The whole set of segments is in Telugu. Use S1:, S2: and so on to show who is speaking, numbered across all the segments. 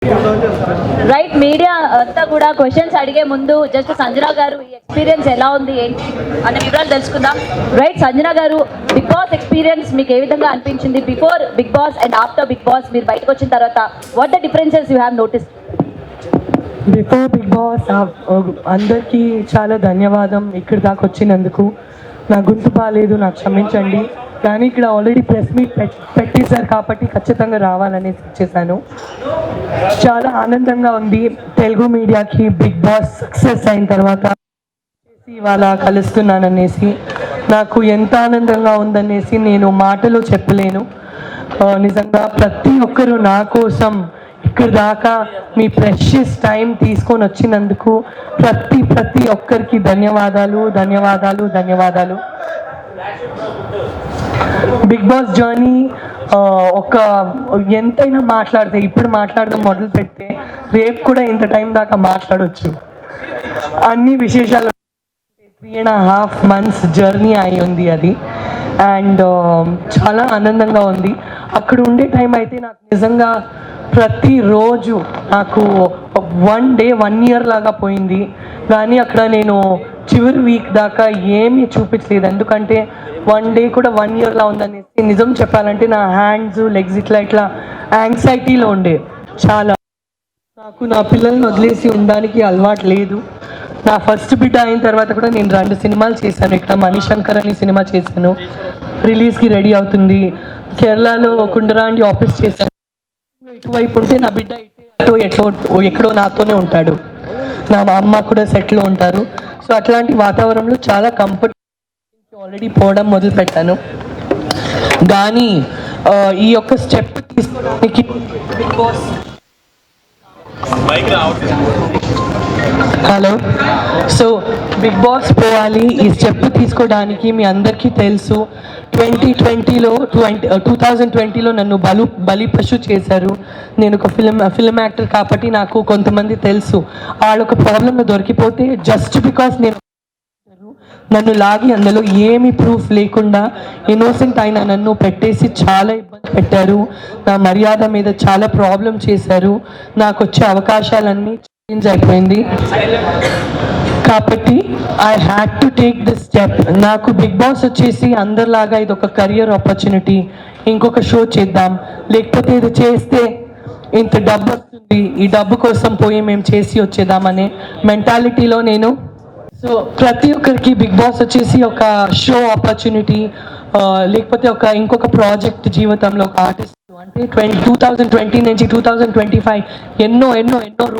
S1: రైట్, మీడియా అంతా కూడా క్వశ్చన్స్ అడిగే ముందు జస్ట్ సంజన గారు ఈ ఎక్స్పీరియన్స్ ఎలా ఉంది ఏంటి అనే వివరాలు తెలుసుకుందాం. రైట్, సంజన గారు, బిగ్ బాస్ ఎక్స్పీరియన్స్ మీకు ఏ విధంగా అనిపించింది? Before Bigg Boss and after Bigg Boss మీరు బయటకు వచ్చిన తర్వాత what the differences you have notice?
S2: Before Bigg Boss అందరికీ చాలా ధన్యవాదం ఇక్కడి దాకా వచ్చినందుకు. నా గొంతు బాగాలేదు, నాకు క్షమించండి. కానీ ఇక్కడ ఆల్రెడీ ప్రెస్ మీట్ పెట్టేశారు కాబట్టి ఖచ్చితంగా రావాలనేసి వచ్చేసాను. చాలా ఆనందంగా ఉంది తెలుగు మీడియాకి బిగ్ బాస్ సక్సెస్ అయిన తర్వాత ఇవాళ కలుస్తున్నాననేసి. నాకు ఎంత ఆనందంగా ఉందనేసి నేను మాటలో చెప్పలేను. నిజంగా ప్రతి ఒక్కరూ నా కోసం ఇక్కడ దాకా మీ ప్రెషియస్ టైం తీసుకొని వచ్చినందుకు ప్రతి ఒక్కరికి ధన్యవాదాలు ధన్యవాదాలు ధన్యవాదాలు. బిగ్ బాస్ జర్నీ ఒక ఎంతైనా మాట్లాడితే, ఇప్పుడు మాట్లాడడం మొదలు పెడితే రేపు కూడా ఇంత టైం దాకా మాట్లాడవచ్చు. అన్ని విశేషాలు 3.5 months జర్నీ అయి ఉంది అది. అండ్ చాలా ఆనందంగా ఉంది. అక్కడ ఉండే టైం అయితే నాకు నిజంగా ప్రతిరోజు నాకు 1 day 1 year లాగా పోయింది. కానీ అక్కడ నేను చివరి వీక్ దాకా ఏమీ చూపించలేదు, ఎందుకంటే 1 day కూడా 1 year లా ఉందనేసి. నిజం చెప్పాలంటే నా హ్యాండ్స్ లెగ్స్ ఇట్లా యాంగ్జైటీలో ఉండే చాలా. నాకు నా పిల్లల్ని వదిలేసి ఉండడానికి అలవాటు లేదు. నా ఫస్ట్ బిడ్డ అయిన తర్వాత కూడా నేను 2 సినిమాలు చేశాను. ఇక్కడ మణిశంకర్ అని సినిమా చేశాను, రిలీజ్కి రెడీ అవుతుంది. కేరళలో కుండరాండి ఆఫీస్ చేశాను. ఇటువైపు ఉంటే నా బిడ్డ ఎక్కడో నాతోనే ఉంటాడు, నా అమ్మ కూడా సెట్లో ఉంటారు. సో అట్లాంటి వాతావరణంలో చాలా కంఫర్ట్ ఆల్రెడీ పోవడం మొదలు పెట్టాను. కానీ ఈ యొక్క స్టెప్ తీసుకోవడానికి Bigg Boss hello so Bigg Boss పోవాలి, ఈ స్టెప్ తీసుకోవడానికి మీ అందరికీ తెలుసు 2020లో నన్ను బలి పశు చేశారు. నేను ఒక ఫిల్మ్ యాక్టర్ కాబట్టి నాకు కొంతమంది తెలుసు. వాళ్ళొక ప్రాబ్లంలో దొరికిపోతే జస్ట్ బికాస్ నన్ను లాగి అందులో ఏమి ప్రూఫ్ లేకుండా ఇన్నోసెంట్ అయిన నన్ను పెట్టేసి చాలా ఇబ్బంది పెట్టారు. నా మర్యాద మీద చాలా ప్రాబ్లం చేశారు. నాకు వచ్చే అవకాశాలన్నీ చేంజ్ అయిపోయింది. కాబట్టి I had to take this step. నాకు బిగ్ బాస్ వచ్చేసి అందరిలాగా ఇది ఒక కెరియర్ ఆపర్చునిటీ, ఇంకొక షో చేద్దాం, లేకపోతే ఇది చేస్తే ఇంత డబ్బు వస్తుంది, ఈ డబ్బు కోసం పోయి మేము చేసి వచ్చేద్దామనే మెంటాలిటీలో నేను. సో ప్రతి ఒక్కరికి బిగ్ బాస్ వచ్చేసి ఒక షో ఆపర్చునిటీ, లేకపోతే ఇంకొక ప్రాజెక్ట్ జీవితంలో ఒక ఆర్టిస్ట్. అంటే 2020 నుంచి 2025 ఎన్నో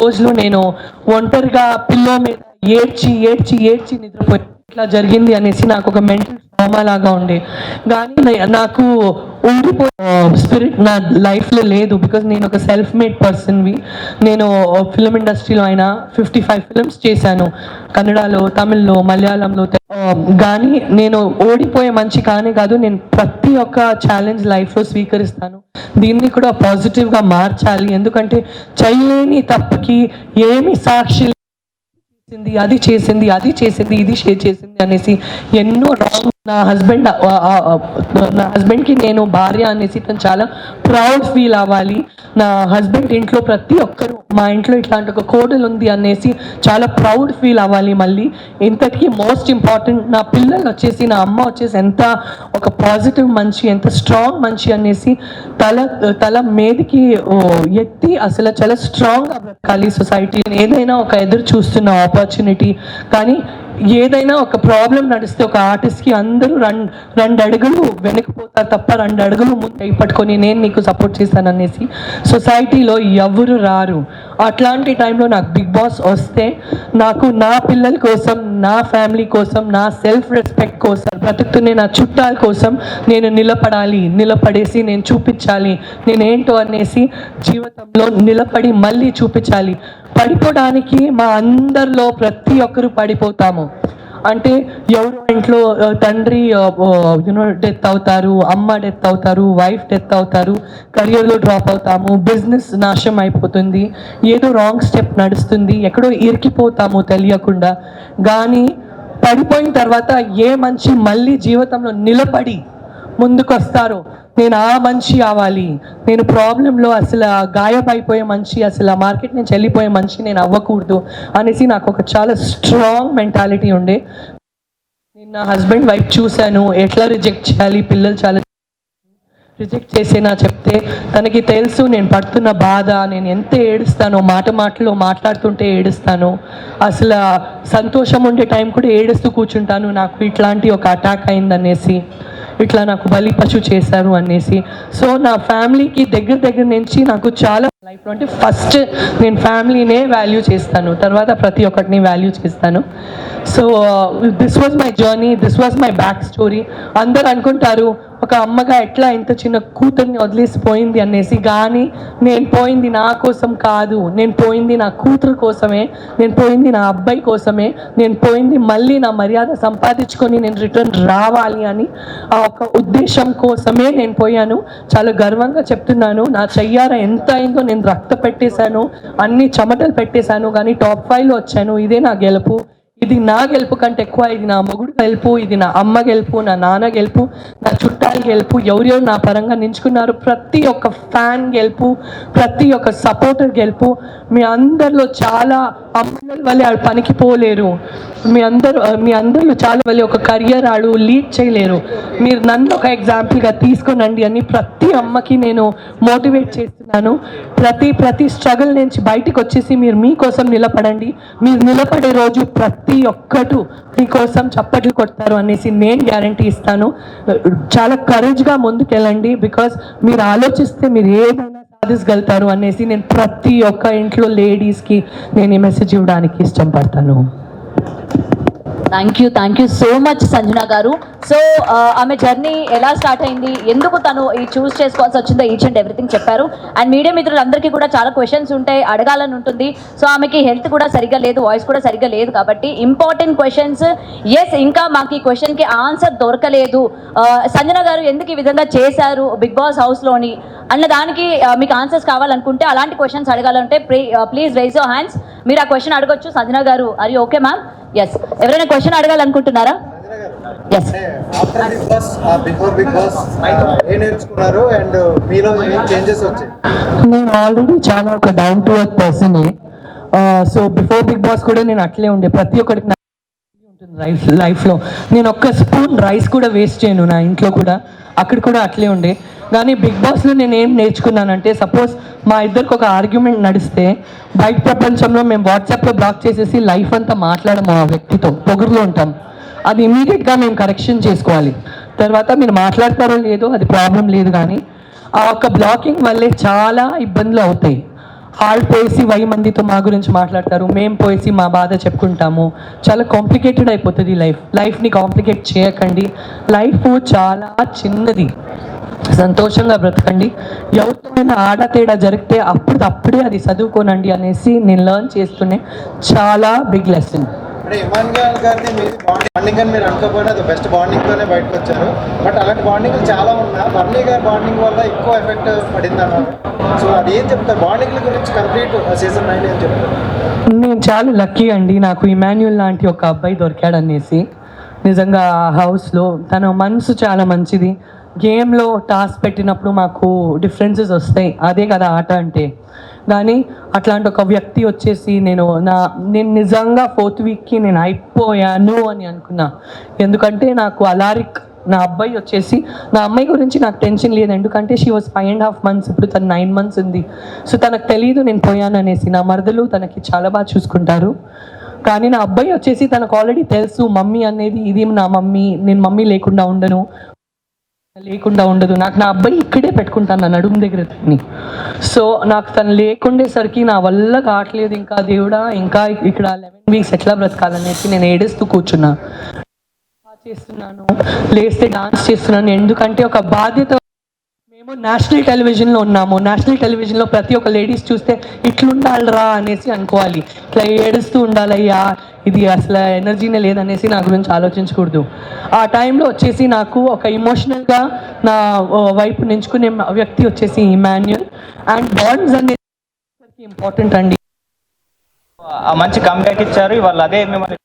S2: రోజులు నేను ఒంటరిగా పిల్లో మీద ఏడ్చి నిద్రపోయి ఇట్లా జరిగింది అనేసి నాకు ఒక మెంటల్ ట్రామా లాగా ఉండే. కానీ నాకు ఉండిపోయే స్పిరిట్ నా లైఫ్లో లేదు, బికాజ్ నేను ఒక సెల్ఫ్ మేడ్ పర్సన్వి. నేను ఫిల్మ్ ఇండస్ట్రీలో అయినా 55 films చేశాను, కన్నడలో, తమిళ్లో, మలయాళంలో. కానీ నేను ఓడిపోయే మంచి కానీ కాదు. నేను ప్రతి ఒక్క ఛాలెంజ్ లైఫ్లో స్వీకరిస్తాను. దీన్ని కూడా పాజిటివ్గా మార్చాలి, ఎందుకంటే చేయలేని తప్పుకి ఏమి సాక్షి అది చేసింది ఇది చేసింది అనేసి ఎన్నో రాంగ్. నా హస్బెండ్కి నేను భార్య అనేసి తను చాలా ప్రౌడ్ ఫీల్ అవ్వాలి. నా హస్బెండ్ ఇంట్లో ప్రతి ఒక్కరు మా ఇంట్లో ఇట్లాంటి ఒక కోడలు ఉంది అనేసి చాలా ప్రౌడ్ ఫీల్ అవ్వాలి. మళ్ళీ ఇంతకీ మోస్ట్ ఇంపార్టెంట్ నా పిల్లలు వచ్చేసి, నా అమ్మ వచ్చేసి ఎంత ఒక పాజిటివ్ మంచి, ఎంత స్ట్రాంగ్ మంచి అనేసి తల మీదికి ఎత్తి అసలు చాలా స్ట్రాంగ్గా బ్రతకాలి సొసైటీ. ఏదైనా ఒక ఎదురు చూస్తున్న ఆపర్చునిటీ, కానీ ఏదైనా ఒక ప్రాబ్లం నడిస్తే ఒక ఆర్టిస్ట్కి అందరూ 2 అడుగులు వెనకపోతారు తప్ప 2 అడుగులు ముందు పట్టుకొని నేను నీకు సపోర్ట్ చేస్తాననేసి సొసైటీలో ఎవరు రారు. అట్లాంటి టైంలో నాకు బిగ్ బాస్ వస్తే నాకు నా పిల్లల కోసం, నా ఫ్యామిలీ కోసం, నా సెల్ఫ్ రెస్పెక్ట్ కోసం, బ్రతుకుతున్న నా చుట్టాల కోసం నేను నిలబడేసి నేను చూపించాలి నేనేంటో అనేసి. జీవితంలో నిలబడి మళ్ళీ చూపించాలి. పడిపోవడానికి మా అందరిలో ప్రతి ఒక్కరు పడిపోతాము. అంటే ఎవరో ఇంట్లో తండ్రి డెత్ అవుతారు, అమ్మ డెత్ అవుతారు, వైఫ్ డెత్ అవుతారు, కెరియర్లో డ్రాప్ అవుతాము, బిజినెస్ నాశనం అయిపోతుంది, ఏదో రాంగ్ స్టెప్ నడుస్తుంది, ఎక్కడో ఇరికిపోతాము తెలియకుండా. కానీ పడిపోయిన తర్వాత ఏ మనిషి మళ్ళీ జీవితంలో నిలబడి ముందుకు వస్తారో నేను ఆ మనిషి అవ్వాలి, నేను ప్రాబ్లంలో అసలు గాయపడిపోయే మనిషి, అసలు ఆ మార్కెట్ నుంచి వెళ్ళిపోయే మనిషి నేను అవ్వకూడదు అనేసి నాకు ఒక చాలా స్ట్రాంగ్ మెంటాలిటీ ఉండే. నేను నా హస్బెండ్ వైఫ్ చూశాను, ఎట్లా రిజెక్ట్ చేయాలి, పిల్లలు చాలా రిజెక్ట్ చేసేనా చెప్తే తనకి తెలుసు నేను పడుతున్న బాధ, నేను ఎంత ఏడుస్తానో, మాటలో మాట్లాడుతుంటే ఏడుస్తాను, అసలు సంతోషం ఉండే టైం కూడా ఏడుస్తూ కూర్చుంటాను, నాకు ఇట్లాంటి ఒక అటాక్ అయిందనేసి, ఇట్లా నాకు బలి పశు చేశారు అనేసి. సో నా ఫ్యామిలీకి దగ్గర నుంచి నాకు చాలా లైఫ్లో అంటే ఫస్ట్ నేను ఫ్యామిలీనే వాల్యూ చేస్తాను, తర్వాత ప్రతి ఒక్కటిని వాల్యూ చేస్తాను. So this was my journey, this was my back story. అందరు అనుకుంటారు ఒక అమ్మగా ఎట్లా ఇంత చిన్న కూతుర్ని వదిలేసిపోయింది అనేసి, కానీ నేను పోయింది నా కోసం కాదు, నేను పోయింది నా కూతురు కోసమే, నేను పోయింది నా అబ్బాయి కోసమే, నేను పోయింది మళ్ళీ నా మర్యాద సంపాదించుకొని నేను రిటర్న్ రావాలి అని ఆ ఒక ఉద్దేశం కోసమే నేను పోయాను. చాలా గర్వంగా చెప్తున్నాను, నా చెయ్యార ఎంత అయిందో, నేను రక్త పెట్టేశాను, అన్ని చెమటలు పెట్టేశాను, కానీ టాప్ 5లో వచ్చాను. ఇదే నా గెలుపు. ఇది నా గెలుపు కంటే ఎక్కువ ఇది నా మొగుడు గెలుపు, ఇది నా అమ్మ గెలుపు, నా నాన్న గెలుపు, నా చుట్టాలు గెలుపు, ఎవరెవరు నా పరంగా నించుకున్నారు ప్రతి ఒక్క ఫ్యాన్ గెలుపు, ప్రతి ఒక్క సపోర్టర్ గెలుపు. మీ అందరిలో చాలా అమ్మాయిల వల్లే ఆడు పనికి పోలేరు, మీ అందరిలో చాలా వల్లే ఒక కెరియర్ ఆడు లీడ్ చేయలేరు, మీరు నన్ను ఒక ఎగ్జాంపుల్గా తీసుకోనండి అని ప్రతి అమ్మకి నేను మోటివేట్ చేస్తున్నాను. ప్రతి స్ట్రగుల్ నుంచి బయటకు వచ్చేసి మీరు మీకోసం నిలబడండి, మీరు నిలబడే రోజు ప్రతి ఒక్కరు మీకోసం చప్పట్లు కొడతారు అనేసి నేను గ్యారంటీ ఇస్తాను. చాలా కరేజ్గా ముందుకెళ్ళండి, బికాస్ మీరు ఆలోచిస్తే మీరు ఏదైనా సాధించగలుగుతారు అనేసి నేను ప్రతి ఒక్క ఇంట్లో లేడీస్కి నేను ఈ మెసేజ్ ఇవ్వడానికి ఇష్టపడతాను.
S1: Thank you so much Sanjana గారు. సో ఆమె జర్నీ ఎలా స్టార్ట్ అయింది, ఎందుకు తను ఈ చూస్ చేసుకోవాల్సి వచ్చిందో ఈచ్ అండ్ ఎవ్రీథింగ్ చెప్పారు. అండ్ మీడియా మిత్రులందరికీ కూడా చాలా క్వశ్చన్స్ ఉంటాయి, అడగాలని ఉంటుంది. సో ఆమెకి హెల్త్ కూడా సరిగ్గా లేదు, వాయిస్ కూడా సరిగ్గా లేదు, కాబట్టి ఇంపార్టెంట్ క్వశ్చన్స్. ఎస్, ఇంకా మాకు ఈ క్వశ్చన్కి ఆన్సర్ దొరకలేదు, సంజన గారు ఎందుకు ఈ విధంగా చేశారు బిగ్ బాస్ హౌస్లోని అన్న దానికి మీకు ఆన్సర్స్ కావాలనుకుంటే, అలాంటి క్వశ్చన్స్ అడగాలంటే ప్లీజ్ రైజ్ యువర్ హ్యాండ్స్. మీరు ఆ క్వశ్చన్ అడగొచ్చు. సంజన గారు are you okay ma'am? Yes, ఎవరైనా క్వశ్చన్ అడగాలనుకుంటున్నారా? ఎస్.
S2: నేను ఆల్రెడీ చాలా ఒక down to earth person. So before Bigg Boss కూడా నేను అట్లే ఉండే, ప్రతి ఒక్కరికి ఉంటుంది లైఫ్లో. నేను ఒక్క స్పూన్ రైస్ కూడా వేస్ట్ చేయను, నా ఇంట్లో కూడా అక్కడ కూడా అట్లే ఉండే. కానీ బిగ్ బాస్లో నేను ఏం నేర్చుకున్నానంటే, సపోజ్ మా ఇద్దరికి ఒక ఆర్గ్యుమెంట్ నడిస్తే బయట ప్రపంచంలో మేము వాట్సాప్లో బ్లాక్ చేసేసి లైఫ్ అంతా మాట్లాడము ఆ వ్యక్తితో, పొగురులో ఉంటాం. అది ఇమీడియట్గా మేము కరెక్షన్ చేసుకోవాలి. తర్వాత మీరు మాట్లాడతారో లేదో అది ప్రాబ్లం లేదు, కానీ ఆ ఒక్క బ్లాకింగ్ వల్లే చాలా ఇబ్బందులు అవుతాయి. వాళ్ళు పోయేసి 1000 మందితో మా గురించి మాట్లాడతారు, మేము పోయేసి మా బాధ చెప్పుకుంటాము, చాలా కాంప్లికేటెడ్ అయిపోతుంది లైఫ్ని కాంప్లికేట్ చేయకండి. లైఫ్ చాలా చిన్నది, సంతోషంగా బ్రతకండి. ఎవరితోనైనా ఆడ తేడా జరిగితే అప్పుడే అది చదువుకోనండి అనేసి నేను లెర్న్ చేస్తూనే చాలా బిగ్ లెసన్.
S3: బాండింగ్ అని మీరు అనుకోకపోయినా అది బెస్ట్ బాండింగ్ తోనే బయటకు వచ్చారు. బట్ అలాంటి బాండింగ్ చాలా ఉన్నా బర్నీ గారి బాండింగ్ వల్ల ఎక్కువ ఎఫెక్ట్ పడింది అన్నారు. సో అది ఏం చెప్తారు బాండింగ్ గురించి కంప్లీట్ సీజన్ 9 ఏం చెప్తారు?
S2: నేను చాలా లక్కీ అండి, నాకు ఇమాన్యుల్ లాంటి ఒక అబ్బాయి దొరికాడనేసి. నిజంగా ఆ హౌస్లో తన మనసు చాలా మంచిది. గేమ్లో టాస్క్ పెట్టినప్పుడు మాకు డిఫరెన్సెస్ వస్తాయి, అదే కదా ఆట అంటే. కానీ అట్లాంటి ఒక వ్యక్తి వచ్చేసి నేను నిజంగా 4th వీక్కి నేను అయిపోయాను అని అనుకున్నా. ఎందుకంటే నాకు అలారిక్ నా అబ్బాయి వచ్చేసి, నా అమ్మాయి గురించి నాకు టెన్షన్ లేదు, ఎందుకంటే షీ వాజ్ 5.5 months, ఇప్పుడు తను 9 months ఉంది. సో తనకు తెలియదు నేను పోయాను అనేసి. నా మరదలు తనకి చాలా బాగా చూసుకుంటారు. కానీ నా అబ్బాయి వచ్చేసి తనకు ఆల్రెడీ తెలుసు మమ్మీ అనేది ఇది నా మమ్మీ, నేను మమ్మీ లేకుండా ఉండదు, నాకు నా అబ్బాయి ఇక్కడే పెట్టుకుంటాను నా నడుము దగ్గర. సో నాకు తను లేకుండేసరికి నా వల్ల కావట్లేదు, ఇంకా దేవుడా ఇంకా ఇక్కడ 11 weeks ఎట్లా బ్రతకాలనేసి నేను ఏడుస్తూ కూర్చున్నా. చేస్తున్నాను, లేస్తే డాన్స్ చేస్తున్నాను, ఎందుకంటే ఒక బాధ్యత. మేము నేషనల్ టెలివిజన్లో ఉన్నాము, నేషనల్ టెలివిజన్లో ప్రతి ఒక్క లేడీస్ చూస్తే ఇట్లుండాలిరా అనేసి అనుకోవాలి, ఇట్లా ఏడుస్తూ ఉండాలయ్యా, ఇది అసలు ఎనర్జీనే లేదనేసి నా గురించి ఆలోచించకూడదు. ఆ టైంలో వచ్చేసి నాకు ఒక ఇమోషనల్గా నా వైపు నించుకునే వ్యక్తి వచ్చేసి ఇమాన్యుల్. అండ్ బాండ్స్ అనేది ఇంపార్టెంట్ అండి.
S4: మంచి కంబ్యాక్ ఇచ్చారు ఇవాళ. అదే మిమ్మల్ని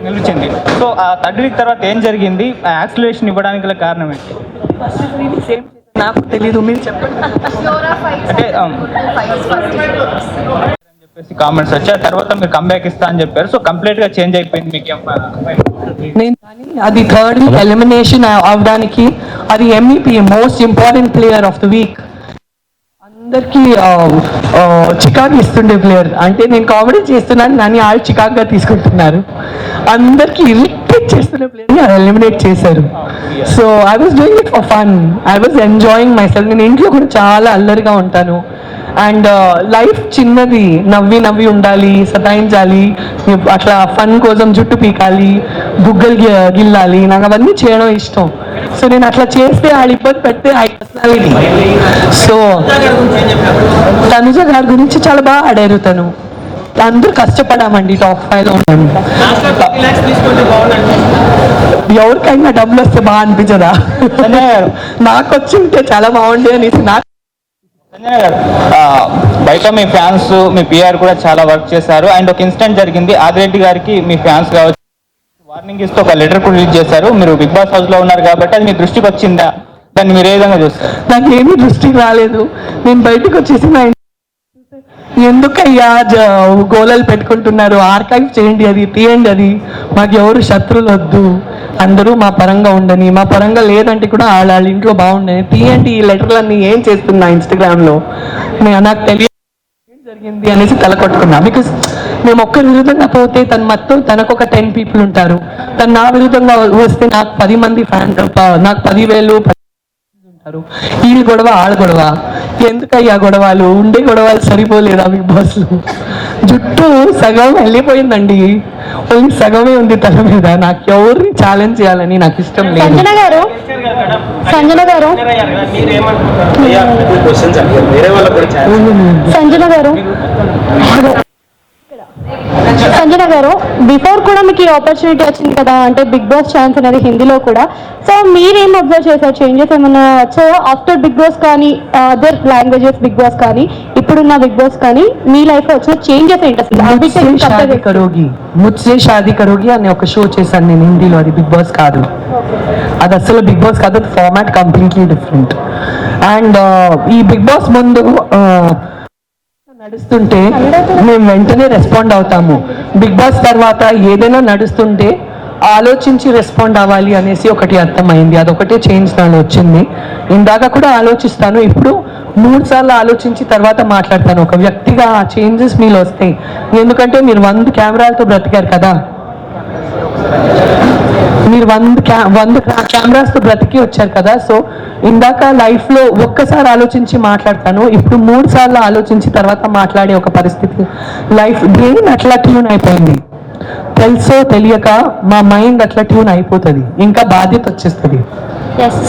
S4: నిలిచింది. సో ఆ థర్డ్ వీక్ తర్వాత ఏం జరిగింది, యాక్సిలరేషన్ ఇవ్వడానికి గల కారణం ఏంటి?
S2: నాకు తెలీదు, మీరు చెప్పండి.
S4: అంటే చెప్పేసి కామెంట్స్ వచ్చాయి, తర్వాత మీరు కంబ్యాక్ ఇస్తా అని చెప్పారు. సో కంప్లీట్ గా చేంజ్ అయిపోయింది మీకు
S2: నేను కానీ అది థర్డ్ వీక్ ఎలిమినేషన్ అవడానికి అది MEP most important player of the week అందరికీ చికాకు ఇస్తుండే ప్లేయర్. అంటే నేను కామెడీ చేస్తున్నాను కానీ వాళ్ళు చికాకుగా తీసుకుంటున్నారు. అందరికీ ఇరిటేట్ చేస్తున్న ప్లేయర్ని ఎలిమినేట్ చేశారు. So I was doing it for fun, I was enjoying my self. నేను ఇంట్లో కూడా చాలా అల్లరిగా ఉంటాను. అండ్ లైఫ్ చిన్నది, నవ్వి నవ్వి ఉండాలి, సతాయించాలి, అట్లా ఫన్ కోసం జుట్టు పీకాలి, బుగ్గలు గిల్లాలి, నాకు అవన్నీ చేయడం ఇష్టం. సో నేను అట్లా చేస్తే వాళ్ళు ఇబ్బంది పెడితే ఐ పర్సనాలిటీ. సో తనుజ గారి గురించి చాలా బాగా ఆడారు. తను అందరూ కష్టపడామండి, టాప్ 5లో ఉన్నాను. ఎవరికైనా డబ్బులు వస్తే బాగా అనిపించదా? నాకు వచ్చి ఉంటే చాలా బాగుండే అనేసి నాకు.
S4: సంజన గారు, బయట మీ ఫ్యాన్స్ మీ పిఆర్ కూడా చాలా వర్క్ చేశారు. అండ్ ఒక ఇన్సిడెంట్ జరిగింది, ఆదిరెడ్డి గారికి మీ ఫ్యాన్స్ కావచ్చు వార్నింగ్ ఇస్తూ ఒక లెటర్ కూడా రిలీజ్ చేశారు. మీరు బిగ్ బాస్ హౌస్ లో ఉన్నారు కాబట్టి అది మీ దృష్టికి వచ్చిందా? దాన్ని మీరు ఏ విధంగా చూస్తారు?
S2: నాకు ఏమీ దృష్టికి రాలేదు. నేను బయటకు వచ్చేసి నా ఎందుకయ్యా గోళాలు పెట్టుకుంటున్నారు, ఆర్కైవ్ చేయండి, అది తీయండి, అది మాకు ఎవరు శత్రువులు వద్దు, అందరూ మా పరంగా ఉండని, మా పరంగా లేదంటే కూడా వాళ్ళ ఇంట్లో బాగుండని, తీయండి ఈ లెటర్లన్నీ ఏం చేస్తున్నా ఇన్స్టాగ్రామ్లో నాకు తెలియదు జరిగింది అనేసి తల కొట్టుకున్నా. బికాస్ మేము ఒక్కరి విరుద్ధంగా పోతే తను మొత్తం తనకు ఒక 10 పీపుల్ ఉంటారు. తను నా విరుద్ధంగా వస్తే నాకు 10 మంది ఫ్యాన్, నాకు 10,000 ఉంటారు. వీళ్ళు గొడవ ఆడ గొడవ, ఎందుకయ్యా గొడవలు? ఉండే గొడవలు సరిపోలేదా బిగ్ బాస్లో? జుట్టు సగం వెళ్ళిపోయిందండి, ఓన్లీ సగమే ఉంది తల మీద. నాకు ఎవరిని ఛాలెంజ్ చేయాలని నాకు ఇష్టం లేదు.
S5: సంజన గారు సంజన గారు సంజన గారు బిఫోర్ కూడా మీకు ఈ ఆపర్చునిటీ వచ్చింది కదా, అంటే బిగ్ బాస్ ఛాన్స్ అనేది హిందీలో కూడా. సో మీరేం అబ్జర్వ్ చేశారు, చేంజెస్ ఏమైనా వచ్చాయా ఆఫ్టర్ బిగ్ బాస్ కానీ, అదర్ లాంగ్వేజెస్ బిగ్ బాస్ కానీ, ఇప్పుడున్న బిగ్ బాస్ కానీ మీ లైఫ్ లో వచ్చిన చేంజెస్ ఏంటి అసలు?
S2: ముజ్సే షాదీ కరోగి అనే ఒక షో చేశాను నేను హిందీలో, అది బిగ్ బాస్ కాదు, అది అసలు బిగ్ బాస్ కాదు, అది ఫార్మాట్ కంప్లీట్లీ డిఫరెంట్. అండ్ ఈ బిగ్ బాస్ ముందు నడుస్తుంటే మేము వెంటనే రెస్పాండ్ అవుతాము. బిగ్ బాస్ తర్వాత ఏదైనా నడుస్తుంటే ఆలోచించి రెస్పాండ్ అవ్వాలి అనేసి ఒకటి అర్థమైంది. అదొకటే చేంజ్ నాలో వచ్చింది. ఇందాక కూడా ఆలోచిస్తాను, ఇప్పుడు 3 సార్లు ఆలోచించి తర్వాత మాట్లాడతాను. ఒక వ్యక్తిగా ఆ చేంజెస్ మీలో వస్తాయి. ఎందుకంటే మీరు 100 కెమెరాలతో బ్రతికారు కదా, మీరు 100 కెమెరాస్తో బ్రతికి వచ్చారు కదా. సో ఇందాక లైఫ్లో ఒక్కసారి ఆలోచించి మాట్లాడతాను, ఇప్పుడు 3 సార్లు ఆలోచించి తర్వాత మాట్లాడే ఒక పరిస్థితి. లైఫ్ బ్రెయిన్ అట్లా ట్యూన్ అయిపోయింది, తెలుసో తెలియక మా మైండ్ అట్లా ట్యూన్ అయిపోతుంది, ఇంకా బాధ్యత వచ్చేస్తుంది.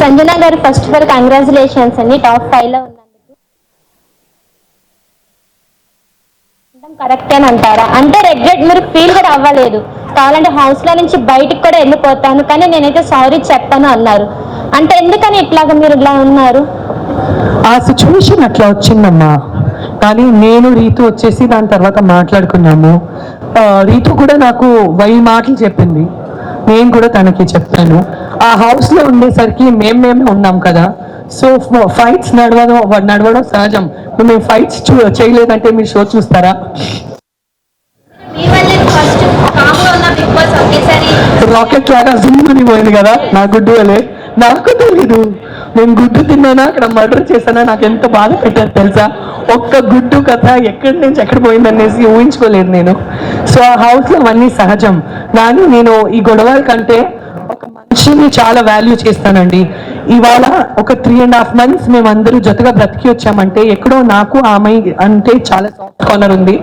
S5: సంజన గారు, ఫస్ట్ ఆఫ్ ఆల్ కంగ్రాచులేషన్స్ అండి, టాప్ 5లో ఉన్నందుకు. కరెక్ట్ అని అంటారా? అంటే రిగ్రెట్ మీరు ఫీల్ కూడా అవ్వలేదు, కావాలంటే హౌస్ లో నుంచి బయటికి కూడా వెళ్ళిపోతాను కానీ నేనైతే సారీ చెప్పాను అన్నారు. అంటే ఎందుకని ఇట్లాగా మీరు ఇలా ఉన్నారు?
S2: ఆ సిచ్యువేషన్ అట్లా వచ్చిందమ్మా. కానీ నేను రీతు వచ్చేసి దాని తర్వాత మాట్లాడుకున్నాము. రీతు కూడా నాకు 1000 మాటలు చెప్పింది, నేను కూడా తనకి చెప్పాను. ఆ హౌస్లో ఉండేసరికి మేమే ఉన్నాం కదా. సో ఫైట్స్ నడవడం సహజం. మేము ఫైట్స్ చేయలేదంటే మీరు షో చూస్తారా? రాకెట్ లాగా జుమ్ముని పోయింది కదా నా గుడ్డు వలే. నాకు తెలీదు నేను గుడ్డు తిన్నానా అక్కడ మర్డర్ చేశానా, నాకు ఎంత బాధ పెట్టారు తెలుసా? ఒక్క గుడ్డు కథ ఎక్కడి నుంచి ఎక్కడ పోయిందనేసి ఊహించుకోలేదు నేను. సో ఆ హౌస్లో అవన్నీ సహజం. కానీ నేను ఈ గొడవల కంటే ఒక మనిషిని చాలా వాల్యూ చేస్తానండి. ఇవాళ ఒక 3.5 months మేమందరూ జతగా బ్రతికి వచ్చామంటే ఎక్కడో నాకు ఆమె అంటే చాలా సాఫ్ట్ కార్నర్ ఉంది,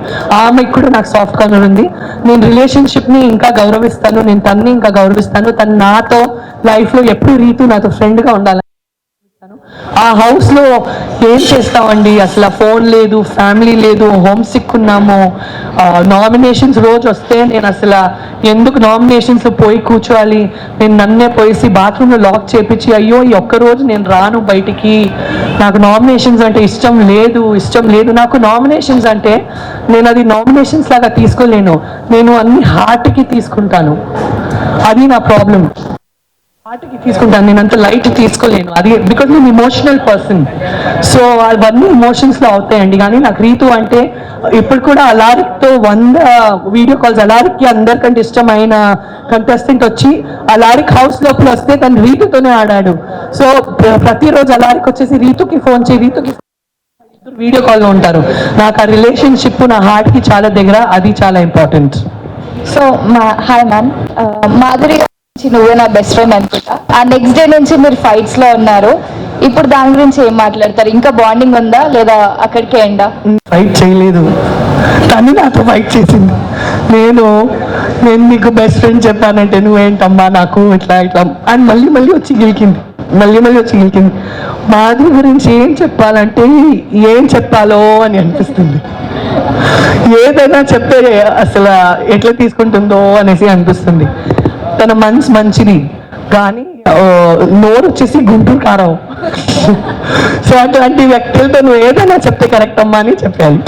S2: ఆమెకి కూడా నాకు సాఫ్ట్ కార్నర్ ఉంది. నేను రిలేషన్షిప్ని ఇంకా గౌరవిస్తాను, నేను తనని ఇంకా గౌరవిస్తాను. తను నాతో లైఫ్లో ఎప్పుడు రీతు నాతో ఫ్రెండ్గా ఉండాలని ఆ హౌస్లో ఏం చేస్తామండి, అసలు ఫోన్ లేదు, ఫ్యామిలీ లేదు, హోమ్ సిక్ ఉన్నాము. నామినేషన్స్ రోజు వస్తే నేను అసలు ఎందుకు నామినేషన్స్లో పోయి కూర్చోవాలి, నేను నన్నే పోయేసి బాత్రూంలో లాక్ చేపించి అయ్యో ఈ ఒక్కరోజు నేను రాను బయటికి, నాకు నామినేషన్స్ అంటే ఇష్టం లేదు. నాకు నామినేషన్స్ అంటే నేను అది నామినేషన్స్ లాగా తీసుకోలేను, నేను అన్ని హార్ట్కి తీసుకుంటాను. అది నా ప్రాబ్లం. హార్ట్కి తీసుకుంటాను, నేను అంత లైట్ తీసుకోలేను. అది బికాజ్ నేను ఇమోషనల్ పర్సన్. సో అవన్నీ ఇమోషన్స్లో అవుతాయండి. కానీ నాకు రీతు అంటే ఇప్పుడు కూడా అలారిక్తో 100 వీడియో కాల్స్, అలారిక్కి అందరికంటే ఇష్టమైన కంటెస్టెంట్ వచ్చి అలారిక్ హౌస్ లోపల వస్తే తను రీతుతోనే ఆడాడు. సో ప్రతిరోజు అలారిక్ వచ్చేసి రీతుకి ఫోన్ చేయి, రీతుకి వీడియో కాల్లో ఉంటారు. నాకు ఆ రిలేషన్షిప్ నా హార్ట్కి చాలా దగ్గర, అది చాలా important.
S6: So hi ma'am, Madhuri నుంచి నువ్వే నా బెస్ట్ ఫ్రెండ్ అనుకుంటా. ఆ నెక్స్ట్ డే నుంచి మీరు ఫైట్స్ లో ఉన్నారు. ఇప్పుడు దాని గురించి ఏం మాట్లాడతారు? ఇంకా బాండింగ్ ఉందా లేదా అక్కడికే ఎండా?
S2: ఫైట్ చేయలేదు, తను నాతో ఫైట్ చేసింది. నేను నీకు బెస్ట్ ఫ్రెండ్ చెప్పానంటే నువ్వేంటమ్మా నాకు ఇట్లా అని మళ్ళీ వచ్చి గెలికింది. మాధురి గురించి ఏం చెప్పాలంటే ఏం చెప్పాలో అని అనిపిస్తుంది. ఏదైనా చెప్తే అసలు ఎట్లా తీసుకుంటుందో అనేసి అనిపిస్తుంది. తన మనసు మంచిది కానీ నోరు వచ్చేసి గుంటూరు కారం. సో అటువంటి వ్యక్తులతో నువ్వు ఏదైనా చెప్తే కరెక్ట్ అమ్మా అని చెప్పాలి,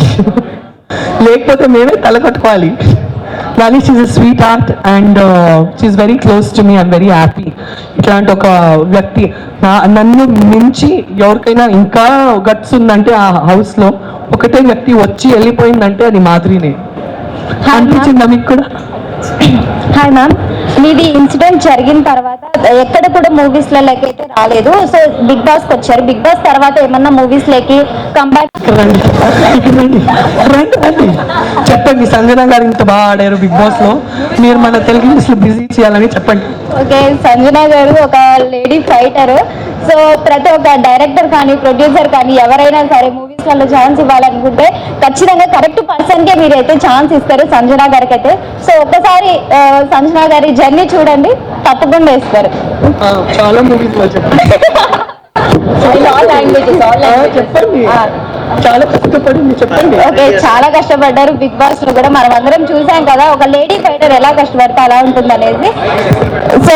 S2: లేకపోతే మేమే తలకట్టుకోవాలి. కానీ she's a sweet heart and she's very close to me. I'm very happy. ఇట్లాంటి ఒక వ్యక్తి నన్ను మించి ఎవరికైనా ఇంకా గట్స్ ఉందంటే ఆ హౌస్లో ఒకటే వ్యక్తి వచ్చి వెళ్ళిపోయిందంటే అది మాధురినే. అనిపించిందా మీకు కూడా?
S6: హాయ్ మ్యామ్, మీది ఇన్సిడెంట్ జరిగిన తర్వాత ఎక్కడ కూడా మూవీస్ లోకి అయితే రాలేదు. సో బిగ్ బాస్ కి వచ్చారు. బిగ్ బాస్ తర్వాత ఏమన్నా మూవీస్ లోకి కంబ్యాక్?
S2: రండి చెప్పండి. సంజన గారు ఇంత బాగా ఆడారు బిగ్ బాస్ లో, మీరు మన తెలుగు న్యూస్ లో బిజీ చేయాలని చెప్పండి.
S6: ఓకే, సంజన గారు ఒక లేడీ ఫైటర్. సో ప్రతి ఒక్క డైరెక్టర్ కానీ ప్రొడ్యూసర్ కానీ ఎవరైనా సరే మూవీస్ లలో ఛాన్స్ ఇవ్వాలనుకుంటే ఖచ్చితంగా కరెక్ట్ పర్సన్ కే మీరైతే ఛాన్స్ ఇస్తారు, సంజన గారికి అయితే. సో ఒక్కసారి సంజన గారి జర్నీ చూడండి, తప్పకుండా ఇస్తారు.
S2: చాలా మూవీస్ లో చెప్పండి. చెప్పండి, చాలా కష్టపడింది చెప్పండి.
S6: ఓకే, చాలా కష్టపడ్డారు బిగ్ బాస్ లో కూడా. మనం అందరం చూసాం కదా ఒక లేడీ ఫైటర్ ఎలా కష్టపడితే అలా ఉంటుంది అనేది. సో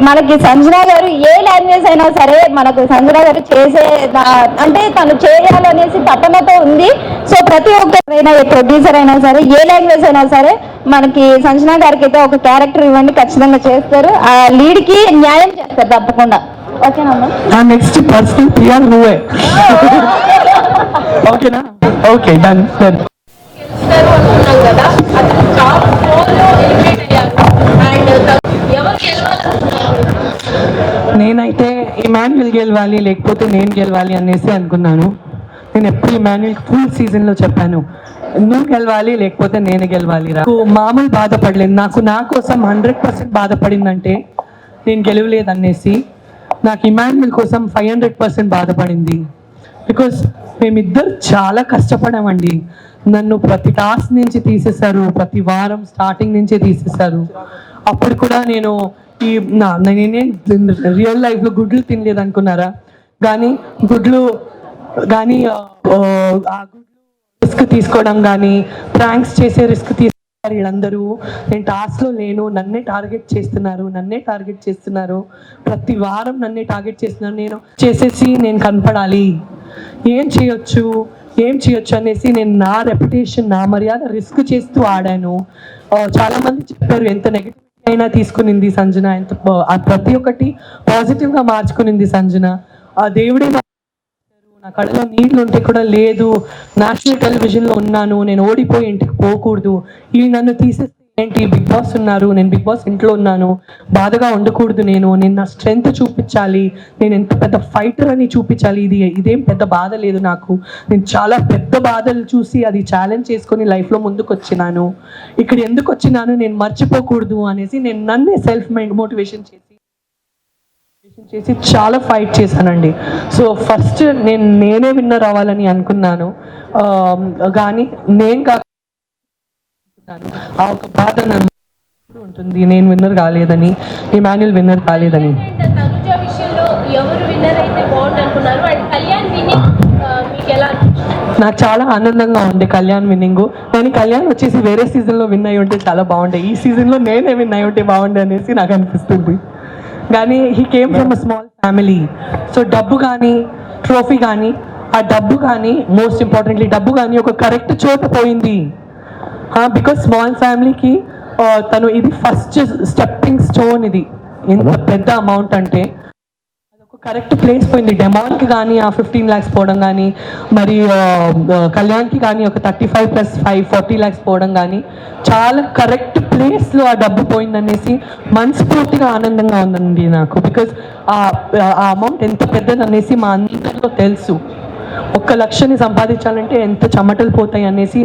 S6: మనకి సంజన గారు ఏ లాంగ్వేజ్ అయినా సరే మనకు సంజన గారు చేసే అంటే తను చేయాలనేసి తపనతో ఉంది. సో ప్రతి ఒక్కరైనా ఏ ప్రొడ్యూసర్ అయినా సరే ఏ లాంగ్వేజ్ అయినా సరే మనకి సంజన గారికి అయితే ఒక క్యారెక్టర్ ఇవ్వండి, ఖచ్చితంగా చేస్తారు. ఆ లీడ్ కి న్యాయం చేస్తారు తప్పకుండా. ఓకేనమ్మా?
S2: నెక్స్ట్ పర్సనల్ ప్రియా నువ్వే. ఓకేనా? Okay, done. నేనైతే ఇమాన్యుల్ గెలవాలి లేకపోతే నేను గెలవాలి అనేసి అనుకున్నాను. నేను ఎప్పుడు ఇమాన్యుల్ ఫుల్ సీజన్లో చెప్పాను, నువ్వు గెలవాలి లేకపోతే నేను గెలవాలి. నాకు మామూలు బాధపడలేదు. నా కోసం 100% బాధపడిందంటే నేను గెలవలేదు అనేసి. నాకు ఇమాన్యుల్ కోసం 500% బాధపడింది. బికాస్ మేమిద్దరు చాలా కష్టపడామండి. నన్ను ప్రతి టాస్క్ నుంచి తీసేశారు, ప్రతి వారం స్టార్టింగ్ నుంచే తీసేశారు. అప్పుడు కూడా నేనే రియల్ లైఫ్లో గుడ్లు తినలేదు అనుకున్నారా? కానీ ఆ గుడ్లు రిస్క్ తీసుకోవడం కానీ ప్రాంక్స్ చేసే రిస్క్ తీసుకున్నారు వీళ్ళందరూ. నేను టాస్క్లో లేను, నన్నే టార్గెట్ చేస్తున్నారు. ప్రతి వారం నన్నే టార్గెట్ చేస్తున్నారు. నేను చేసేసి నేను కనపడాలి, ఏం చేయొచ్చు అనేసి నేను నా రెప్యుటేషన్, నా మర్యాద రిస్క్ చేస్తూ ఆడాను. చాలామంది చెప్పారు ఎంత నెగిటివ్ అయినా తీసుకునింది సంజన, ఎంత ప్రతి ఒక్కటి పాజిటివ్గా మార్చుకునింది సంజన. ఆ దేవుడే నా కళ్ళలో నీళ్ళు ఉంటే కూడా లేదు, నేషనల్ టెలివిజన్లో ఉన్నాను, నేను ఓడిపోయి ఇంటికి పోకూడదు, ఇవి నన్ను తీసేస్తే ఏంటి, బిగ్ బాస్ ఉన్నారు, నేను బిగ్ బాస్ ఇంట్లో ఉన్నాను, బాధగా ఉండకూడదు, నేను నా స్ట్రెంగ్త్ చూపించాలి, నేను ఎంత పెద్ద ఫైటర్ అని చూపించాలి. ఇదేం పెద్ద బాధ లేదు నాకు, నేను చాలా పెద్ద బాధలు చూసి అది ఛాలెంజ్ చేసుకొని లైఫ్లో ముందుకు వచ్చినాను. ఇక్కడ ఎందుకు వచ్చినాను, నేను మర్చిపోకూడదు అనేసి నేను నన్నే సెల్ఫ్ మోటివేషన్ చేసి చాలా ఫైట్ చేశానండి. సో ఫస్ట్ నేనే విన్నర్ అవ్వాలని అనుకున్నాను. కానీ నేను కాకున్నాను ఆ ఒక బాధ నన్ను ఉంటుంది, నేను విన్నర్ కాలేదని, ఇమాన్యుల్ విన్నర్ కాలేదని.
S1: విషయంలో ఎవరు
S7: విన్నర్ అయితే బాగుంది అనుకున్నారు అండ్ కళ్యాణ్ విన్నింగ్ మీకు ఎలా
S2: నాకు చాలా ఆనందంగా ఉంది కళ్యాణ్ విన్నింగ్. కానీ కళ్యాణ్ వచ్చేసి వేరే సీజన్లో విన్ అయి ఉంటే చాలా బాగుండే, ఈ సీజన్లో నేనే విన్ అయి ఉంటే బాగుండే అనేసి నాకు అనిపిస్తుంది. కానీ he came from a small family. So డబ్బు కానీ ట్రోఫీ కానీ ఆ డబ్బు కానీ మోస్ట్ ఇంపార్టెంట్లీ డబ్బు కానీ ఒక కరెక్ట్ చోట పోయింది. బికాస్ స్మాల్ ఫ్యామిలీకి తను ఇది ఫస్ట్ స్టెప్పింగ్ స్టోన్, ఇది ఇంత పెద్ద అమౌంట్ అంటే అదొక కరెక్ట్ ప్లేస్ పోయింది. డెమాన్కి కానీ ఆ 15 lakhs పోవడం కానీ, మరి కళ్యాణ్కి కానీ ఒక 35 + 5 40 lakhs పోవడం కానీ చాలా కరెక్ట్ ప్లేస్లో ఆ డబ్బు పోయిందనేసి మనస్ఫూర్తిగా ఆనందంగా ఉందండి నాకు. బికాజ్ ఆ అమౌంట్ ఎంత పెద్దది అనేసి మా అందరిలో తెలుసు. 1 లక్షని సంపాదించాలంటే ఎంత చెమటలు పోతాయి అనేసి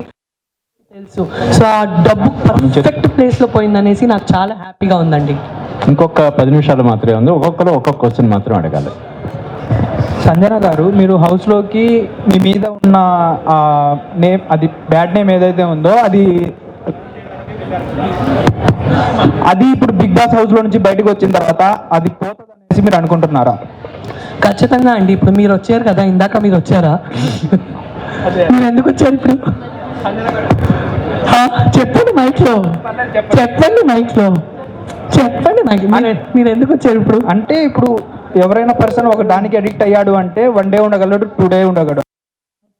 S2: తెలుసు. సో ఆ డబ్బు పర్ఫెక్ట్ ప్లేస్లో పోయిందనేసి నాకు చాలా హ్యాపీగా ఉందండి.
S8: ఇంకొక 10 నిమిషాలు మాత్రమే ఉంది, ఒక్కొక్కరు ఒక్కొక్క క్వశ్చన్ మాత్రం అడగాలి.
S4: సంజన గారు, మీరు హౌస్లోకి మీ మీద ఉన్న నేమ్, అది బ్యాడ్ నేమ్ ఏదైతే ఉందో అది ఇప్పుడు బిగ్ బాస్ హౌస్లో నుంచి బయటకు వచ్చిన తర్వాత అది పోతుంది అనేసి మీరు అనుకుంటున్నారా?
S2: ఖచ్చితంగా అండి. ఇప్పుడు మీరు వచ్చారు కదా, ఇందాక మీరు వచ్చారా? మీరు ఎందుకు వచ్చారు ఇప్పుడు? చెప్పండి మైక్లో, చెప్పండి మైక్లో, చెప్పండి మైక్. మీరు ఎందుకు వచ్చారు ఇప్పుడు?
S4: అంటే ఇప్పుడు ఎవరైనా పర్సన్ ఒక దానికి అడిక్ట్ అయ్యాడు అంటే 1 day ఉండగలడు, 2 days ఉండగలడు,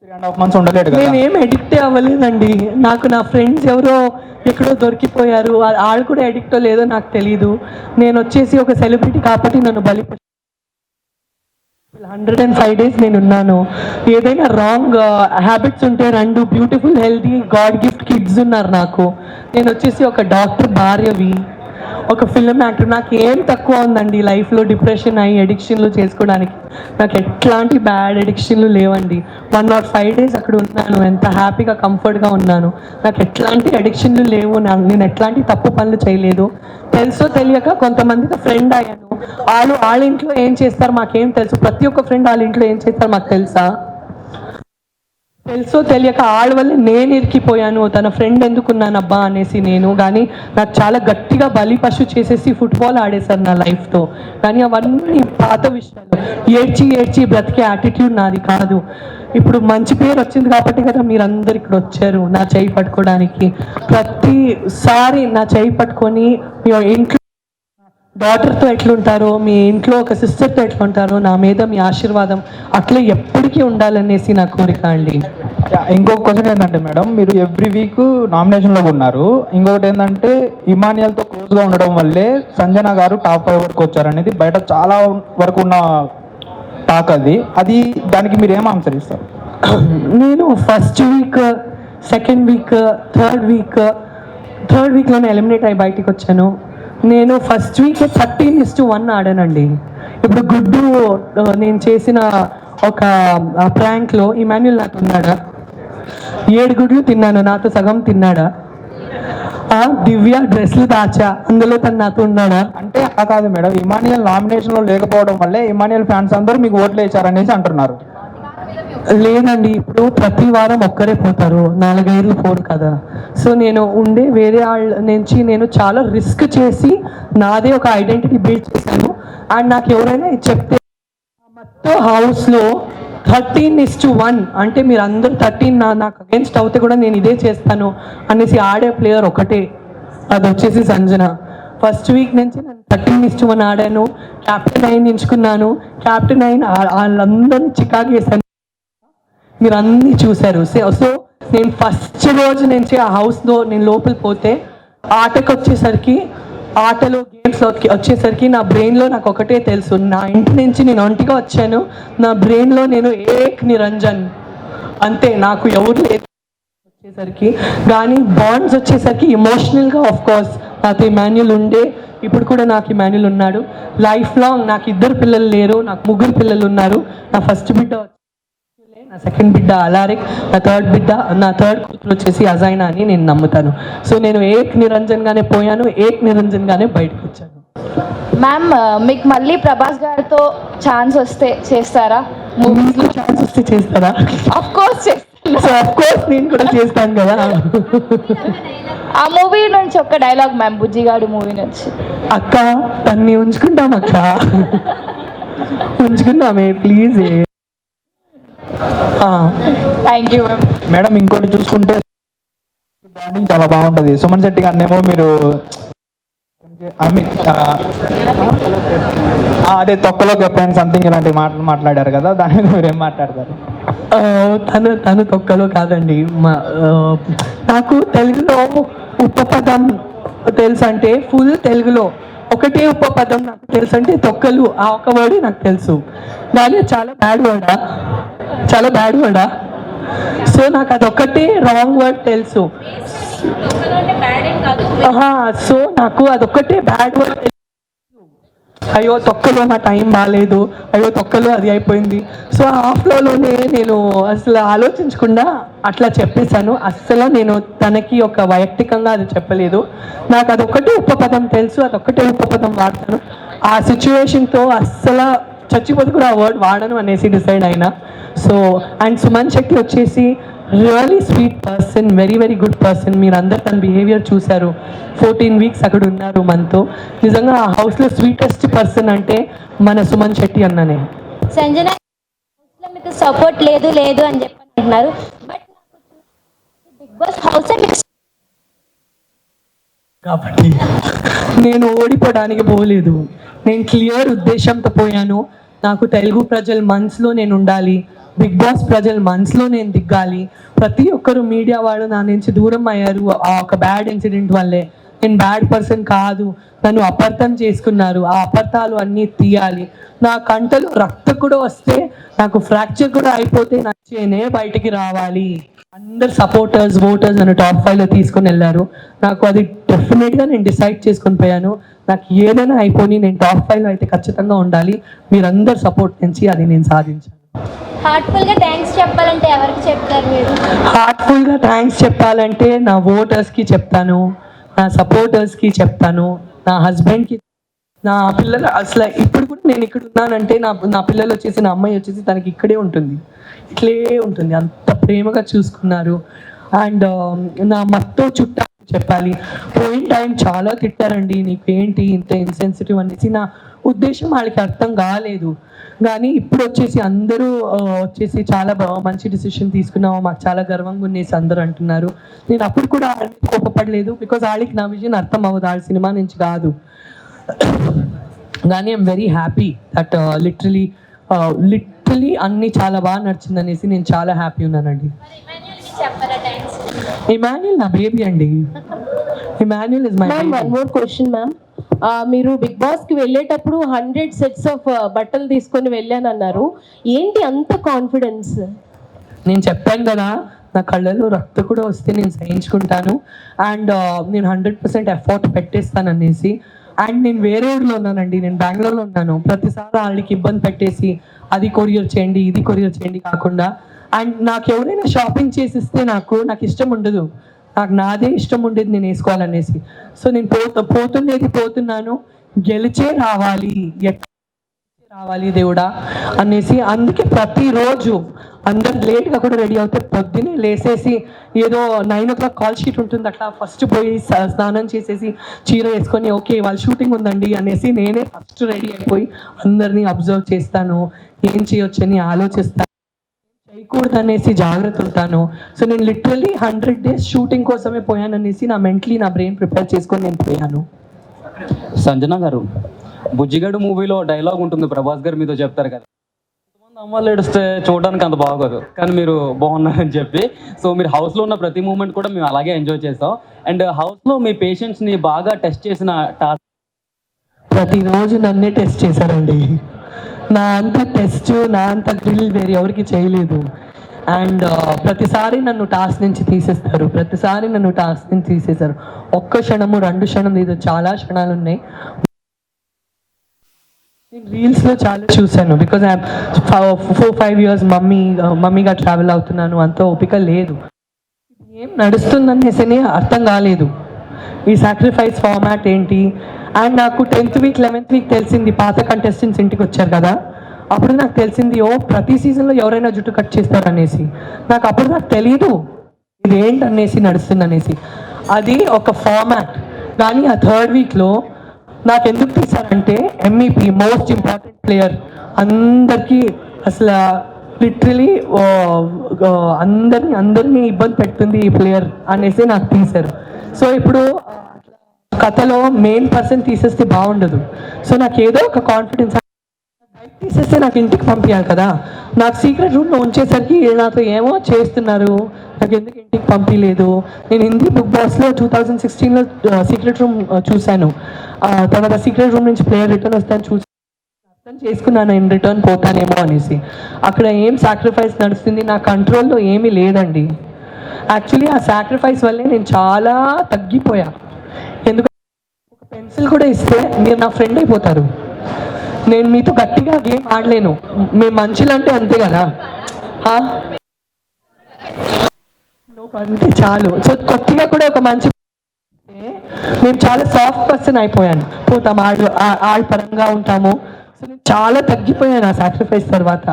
S4: 3.5 months ఉండలేడు కదా.
S2: నేనేం అడిక్ట్ అవ్వలేదండి. నాకు నా ఫ్రెండ్స్ ఎవరో ఎక్కడో దొరికిపోయారు, వాళ్ళు కూడా అడిక్టో లేదో నాకు తెలీదు. నేను వచ్చేసి ఒక సెలబ్రిటీ కాబట్టి నన్ను 105 days నేను ఉన్నాను. ఏదైనా రాంగ్ హ్యాబిట్స్ ఉంటే 2 beautiful healthy God gift kids ఉన్నారు నాకు. నేను వచ్చేసి ఒక డాక్టర్ భార్యవి, ఒక ఫిల్మ్ యాక్టర్. నాకు ఏం తక్కువ ఉందండి లైఫ్లో డిప్రెషన్ అయ్యి అడిక్షన్లు చేసుకోవడానికి. నాకు ఎట్లాంటి బ్యాడ్ అడిక్షన్లు లేవండి. 105 days అక్కడ ఉన్నాను, ఎంత హ్యాపీగా కంఫర్ట్గా ఉన్నాను. నాకు ఎట్లాంటి అడిక్షన్లు లేవు, నేను ఎట్లాంటి తప్పు పనులు చేయలేదు. తెలుసో తెలియక కొంతమందితో ఫ్రెండ్ అయ్యాను. వాళ్ళ ఇంట్లో ఏం చేస్తారు మాకేం తెలుసు. ప్రతి ఒక్క ఫ్రెండ్ వాళ్ళ ఇంట్లో ఏం చేస్తారు మాకు తెలుసా? తెలుసో తెలియక వాళ్ళ వల్ల నేను ఇరికిపోయాను. తన ఫ్రెండ్ ఎందుకున్నానబ్బా అనేసి నేను. కానీ నాకు చాలా గట్టిగా బలిపశు చేసేసి ఫుట్బాల్ ఆడేశారు నా లైఫ్తో. కానీ అవన్నీ పాత విషయాలు. ఏడ్చి బ్రతికే యాటిట్యూడ్ నాది కాదు. ఇప్పుడు మంచి పేరు వచ్చింది కాబట్టి కదా మీరందరు ఇక్కడ వచ్చారు నా చేయి పట్టుకోవడానికి. ప్రతిసారి నా చేయి పట్టుకొని మీ ఇంట్లో డాటర్తో ఎట్లుంటారో, మీ ఇంట్లో ఒక సిస్టర్తో ఎట్లుంటారో, నా మీద మీ ఆశీర్వాదం అట్లే ఎప్పటికీ ఉండాలనేసి నా కోరిక అండి.
S4: ఇంకొక క్వశ్చన్ ఏంటంటే మేడం, మీరు ఎవ్రీ వీక్ నామినేషన్లో ఉన్నారు. ఇంకొకటి ఏంటంటే ఇమానియల్తో క్లోజ్గా ఉండడం వల్లే సంజన గారు టాప్ 5 వరకు వచ్చారనేది బయట చాలా వరకు ఉన్న టాక్. అది దానికి మీరు ఏం ఆన్సర్ ఇస్తారు?
S2: నేను first week, second week, third వీక్లోనే ఎలిమినేట్ అయ్యి బయటికి వచ్చాను. నేను ఫస్ట్ వీక్ 13:1 ఆడానండి. ఇప్పుడు గుడ్డు నేను చేసిన ఒక ప్రాంక్లో ఇమాన్యుల్ నాతో ఉన్నాడా? 7 గుడ్లు తిన్నాను, నాతో సగం తిన్నాడా? దివ్య డ్రెస్లు దాచా, అందులో తను నాతో ఉన్నాడా?
S4: అంటే అలా కాదు మేడం, ఇమానియల్ నామినేషన్లో లేకపోవడం వల్లే ఇమానియల్ ఫ్యాన్స్ అందరూ మీకు ఓట్లు వేశారనేసి అంటున్నారు.
S2: లేదండి, ఇప్పుడు ప్రతి వారం ఒక్కరే పోతారు, 4 ఏళ్ళు పోరు కదా. సో నేను ఉండే వేరే వాళ్ళ నుంచి నేను చాలా రిస్క్ చేసి నాదే ఒక ఐడెంటిటీ బిల్డ్ చేశాను. అండ్ నాకు ఎవరైనా చెప్తే మొత్తం హౌస్లో 13:1 అంటే మీరు అందరూ 13 నాకు అగేన్స్ట్ అవుతే కూడా నేను ఇదే చేస్తాను అనేసి ఆడే ప్లేయర్ ఒకటే, అది వచ్చేసి సంజన. ఫస్ట్ వీక్ నుంచి నేను 13:1 ఆడాను. క్యాప్టెన్ అయిన ఎంచుకున్నాను. క్యాప్టెన్ అయిన వాళ్ళందరినీ చికాకు చేశాను, మీరు అన్నీ చూశారు. సో నేను ఫస్ట్ రోజు నుంచి ఆ హౌస్లో నేను లోపల పోతే ఆటకు వచ్చేసరికి, ఆటలో గేమ్స్లో వచ్చేసరికి నా బ్రెయిన్లో నాకు ఒకటే తెలుసు, నా ఇంటి నుంచి నేను ఒంటిగా వచ్చాను, నా బ్రెయిన్లో నేను ఏక్ నిరంజన్ అంతే, నాకు ఎవరు లేదు వచ్చేసరికి. కానీ బాండ్స్ వచ్చేసరికి ఎమోషనల్గా ఆఫ్ కోర్స్ నాతో ఇమాన్యుల్ ఉండే, ఇప్పుడు కూడా నాకు ఇమాన్యుల్ ఉన్నాడు. లైఫ్ లాంగ్ నాకు 2 పిల్లలు లేరు, నాకు 3 పిల్లలు ఉన్నారు. నా ఫస్ట్ బిడ్డ, నా సెకండ్ బిడ్డ అలారిక్, నా థర్డ్ కూతురు వచ్చేసి అజైనా అని నేను నమ్ముతాను. సో నేను ఏక్ నిరంజన్గానే పోయాను, ఏక్ నిరంజన్గానే బయటకు వచ్చాను.
S6: మ్యామ్, మీకు మళ్ళీ ప్రభాస్ గారితో ఛాన్స్ వస్తే చేస్తారా?
S2: మూవీస్లో ఛాన్స్ వస్తే చేస్తారా?
S6: ఆఫ్ కోర్స్
S2: నేను కూడా చేస్తాను కదా.
S6: ఆ మూవీ నుంచి ఒక డైలాగ్ మ్యామ్, బుజ్జిగాడు మూవీ నుంచి.
S2: అక్క తన్ని ఉంచుకుంటాం అక్క. ఉంచుకున్నామే please.
S1: Thank you ma'am.
S9: Madam ఇంకోటి చూసుకుంటే బాండింగ్ చాలా బాగుంటుంది. సుమన్ శెట్టి గారినేమో మీరు అదే తొక్కలో చెప్పాను సంథింగ్ ఇలాంటి మాటలు మాట్లాడారు కదా, దాని మీద మీరు ఏం మాట్లాడతారు?
S2: తను తొక్కలో కాదండి. నాకు తెలుగులో ఉపపదం తెలుసు అంటే ఫుల్ తెలుగులో ఒకటే ఉపపదం నాకు తెలుసు అంటే తొక్కలు, ఆ ఒక వర్డ్ నాకు తెలుసు. కానీ చాలా బ్యాడ్ వర్డా. సో నాకు అదొక్కటే రాంగ్ వర్డ్ తెలుసు. సో నాకు అదొక్కటే బ్యాడ్ వర్డ్. అయ్యో తొక్కలో నా టైం బాగాలేదు, అయ్యో తొక్కలో అది అయిపోయింది. సో ఆ ఫ్లోలోనే నేను అసలు ఆలోచించకుండా అట్లా చెప్పేశాను. అస్సలు నేను తనకి ఒక వైయక్తికంగా అది చెప్పలేదు. నాకు అదొక్కటే ఉపపదం తెలుసు, అదొక్కటే ఉపపదం వాడతాను. ఆ సిచ్యువేషన్తో అస్సలు చచ్చిపోతే కూడా ఆ వర్డ్ వాడను అనేసి డిసైడ్ అయినా. సో అండ్ సుమన్ శెట్టి వచ్చేసి really sweet person, very good person. మీరు అందరు తన బిహేవియర్ చూశారు. 14 weeks అక్కడ ఉన్నారు మనతో. నిజంగా ఆ హౌస్లో స్వీటెస్ట్ పర్సన్ అంటే మన సుమన్ శెట్టి అన్ననే.
S6: సంజన మీకు సపోర్ట్ లేదు అని చెప్పి అంటున్నారు, బట్ బిగ్ బాస్ హౌస్
S2: కాబట్టి నేను ఓడిపోవడానికి పోలేదు. నేను క్లియర్ ఉద్దేశంతో పోయాను. నాకు తెలుగు ప్రజల మనసులో నేను ఉండాలి, బిగ్ బాస్ ప్రజల మనసులో నేను దిగాలి. ప్రతి ఒక్కరు మీడియా వాళ్ళు నా నుంచి దూరం అయ్యారు ఆ ఒక బ్యాడ్ ఇన్సిడెంట్ వల్లే. నేను బ్యాడ్ పర్సన్ కాదు, నన్ను అపార్థం చేసుకున్నారు. ఆ అపార్థాలు అన్నీ తీయాలి. నా కంటలో రక్తం కూడా వస్తే, నాకు ఫ్రాక్చర్ కూడా అయిపోతే నచ్చేనే బయటికి రావాలి. అందరు సపోర్టర్స్, ఓటర్స్ నన్ను టాప్ 5లో తీసుకొని వెళ్ళారు. నాకు అది డెఫినెట్గా నేను డిసైడ్ చేసుకొని పోయాను. నాకు ఏదైనా అయిపోయి నేను టాప్ 5లో అయితే ఖచ్చితంగా ఉండాలి. మీరందరు సపోర్ట్ నుంచి అది నేను సాధించాను.
S6: హార్ట్ఫుల్గా థ్యాంక్స్ చెప్పాలంటే ఎవరికి చెప్తారు మీరు?
S2: హార్ట్ఫుల్గా థ్యాంక్స్ చెప్పాలంటే నా ఓటర్స్కి చెప్తాను, నా సపోర్టర్స్కి చెప్తాను, నా హస్బెండ్కి, నా పిల్లలు. అసలు ఇప్పుడు కూడా నేను ఇక్కడ ఉన్నానంటే నా పిల్లలు వచ్చేసి, నా అమ్మాయి వచ్చేసి తనకి ఇక్కడే ఉంటుంది, ఇట్లే ఉంటుంది. అంత ప్రేమగా చూసుకున్నారు. అండ్ నా మత్తో చుట్టా చెప్పాలి. పోయిన టైం చాలా తిట్టారండి, నీకేంటి ఇంత ఇన్సెన్సిటివ్ అనేసి. నా ఉద్దేశం వాళ్ళకి అర్థం కాలేదు. కానీ ఇప్పుడు వచ్చేసి అందరూ వచ్చేసి చాలా మంచి డిసిషన్ తీసుకున్నాము, మాకు చాలా గర్వంగా ఉండేసి అందరూ అంటున్నారు. నేను అప్పుడు కూడా కోపపడలేదు, బికాజ్ వాళ్ళకి నా విజన్ అర్థం అవ్వదు, వాళ్ళ సినిమా నుంచి కాదు. కానీ I'm very happy that literally అన్నీ చాలా బాగా నడిచింది అనేసి నేను చాలా హ్యాపీ ఉన్నానండి. ఇమాన్యుల్ నా బేబీ అండి. Emmanuel is my baby.
S10: One more question ma'am, మీరు బిగ్ బాస్ కి వెళ్ళేటప్పుడు 100 sets ఆఫ్ బట్టలు తీసుకొని వెళ్ళానన్నారు, ఏంటి అంత కాన్ఫిడెన్స్?
S2: నేను చెప్పాను కదా, నా కళ్ళలో రక్తం కూడా వస్తే నేను సహించుకుంటాను. అండ్ నేను 100% ఎఫర్ట్ పెట్టేస్తాను అనేసి. అండ్ నేను వేరే ఊరిలో ఉన్నానండి, నేను బెంగళూరులో ఉన్నాను. ప్రతిసారి వాళ్ళకి ఇబ్బంది పెట్టేసి అది కొరియర్ చేయండి, ఇది కొరియర్ చేయండి కాకుండా, అండ్ నాకు ఎవరైనా షాపింగ్ చేసిస్తే నాకు ఇష్టం ఉండదు. నాకు నాదే ఇష్టం ఉండేది నేను వేసుకోవాలనేసి. సో నేను పోతున్నాను, గెలిచే రావాలి, రావాలి దేవుడా అనేసి. అందుకే ప్రతిరోజు అందరు లేట్గా కూడా రెడీ అవుతే పొద్దున్నే లేసేసి ఏదో 9 o'clock కాల్ షీట్ ఉంటుంది, అట్లా ఫస్ట్ పోయి స్నానం చేసేసి చీర వేసుకొని ఓకే వాళ్ళు షూటింగ్ ఉందండి అనేసి నేనే ఫస్ట్ రెడీ అయిపోయి అందరినీ అబ్జర్వ్ చేస్తాను, ఏం చేయొచ్చని ఆలోచిస్తాను, చేయకూడదు అనేసి జాగ్రత్త ఉంటాను. సో నేను లిటరలీ 100 days షూటింగ్ కోసమే పోయాను అనేసి నా మెంటలీ నా బ్రెయిన్ ప్రిపేర్ చేసుకొని నేను పోయాను.
S11: సంజన గారు, బుజ్జిగాడు మూవీలో డైలాగ్ ఉంటుంది, ప్రభాస్ గారు మీతో చెప్తారు కదా, కొంతమంది అమ్మాయిలు ఏడిస్తే చూడడానికి అంత బాగోదు కానీ మీరు బాగున్నారని చెప్పి. సో మీరు హౌస్లో ఉన్న ప్రతి మూమెంట్ కూడా మేము అలాగే ఎంజాయ్ చేస్తాం. అండ్ హౌస్లో మీ పేషెంట్స్ని బాగా టెస్ట్ చేసిన టాస్క్?
S2: ప్రతిరోజు నన్నే టెస్ట్ చేశారండి. నా అంత టెస్ట్, నా అంత గ్రిల్ వేరే ఎవరికి చేయలేదు. అండ్ ప్రతిసారి నన్ను టాస్క్ నుంచి తీసేస్తారు, ఒక్క క్షణము 2 క్షణం లేదు, చాలా క్షణాలు ఉన్నాయి. నేను రీల్స్లో చాలా చూశాను, బికాజ్ ఐ 4-5 years మమ్మీగా ట్రావెల్ అవుతున్నాను, అంత ఓపిక లేదు. ఏం నడుస్తుందనేసి అర్థం కాలేదు ఈ సాక్రిఫైస్ ఫార్మాట్ ఏంటి. అండ్ నాకు 10th week 11th week తెలిసింది, పాత కంటెస్టెంట్స్ ఇంటికి వచ్చారు కదా, అప్పుడు నాకు తెలిసింది ప్రతి సీజన్లో ఎవరైనా జుట్టు కట్ చేస్తారు అనేసి. అప్పుడు నాకు తెలియదు ఇదేంటి అనేసి నడుస్తుంది అనేసి. అది ఒక ఫార్మాట్. కానీ ఆ 3rd weekలో నాకు ఎందుకు తీశారంటే MEP మోస్ట్ ఇంపార్టెంట్ ప్లేయర్ అందరికీ అసలు లిటరలీ అందరినీ ఇబ్బంది పెడుతుంది ఈ ప్లేయర్ అనేసి నాకు తీశారు. సో ఇప్పుడు కథలో మెయిన్ పర్సన్ తీసేస్తే బాగుండదు. సో నాకు ఏదో ఒక కాన్ఫిడెన్స్ తీసేస్తే నాకు ఇంటికి పంపించాలి కదా. నాకు సీక్రెట్ రూమ్లో ఉంచేసరికి నాతో ఏమో చేస్తున్నారు, నాకు ఎందుకు ఇంటికి పంపించలేదు. నేను హిందీ బిగ్ బాస్లో 2016లో సీక్రెట్ రూమ్ చూశాను. తర్వాత సీక్రెట్ రూమ్ నుంచి ప్లేయర్ రిటర్న్ వస్తాను అర్థం చేసుకున్నాను, నేను రిటర్న్ పోతానేమో అనేసి. అక్కడ ఏం సాక్రిఫైస్ నడుస్తుంది నా కంట్రోల్లో ఏమీ లేదండి. యాక్చువల్లీ ఆ సాక్రిఫైస్ వల్లే నేను చాలా తగ్గిపోయా. ఎందుకంటే ఒక పెన్సిల్ కూడా ఇస్తే మీరు నా ఫ్రెండ్ అయిపోతారు. నేను మీతో గట్టిగా గేమ్ ఆడలేను, మేము మనుషులు అంటే అంతే కదా అంటే చాలు. సో కొద్దిగా కూడా ఒక మంచి నేను చాలా సాఫ్ట్ పర్సన్ అయిపోయాను. పోతాము ఆడ పరంగా ఉంటాము. సో నేను చాలా తగ్గిపోయాను ఆ సాక్రిఫైస్ తర్వాత.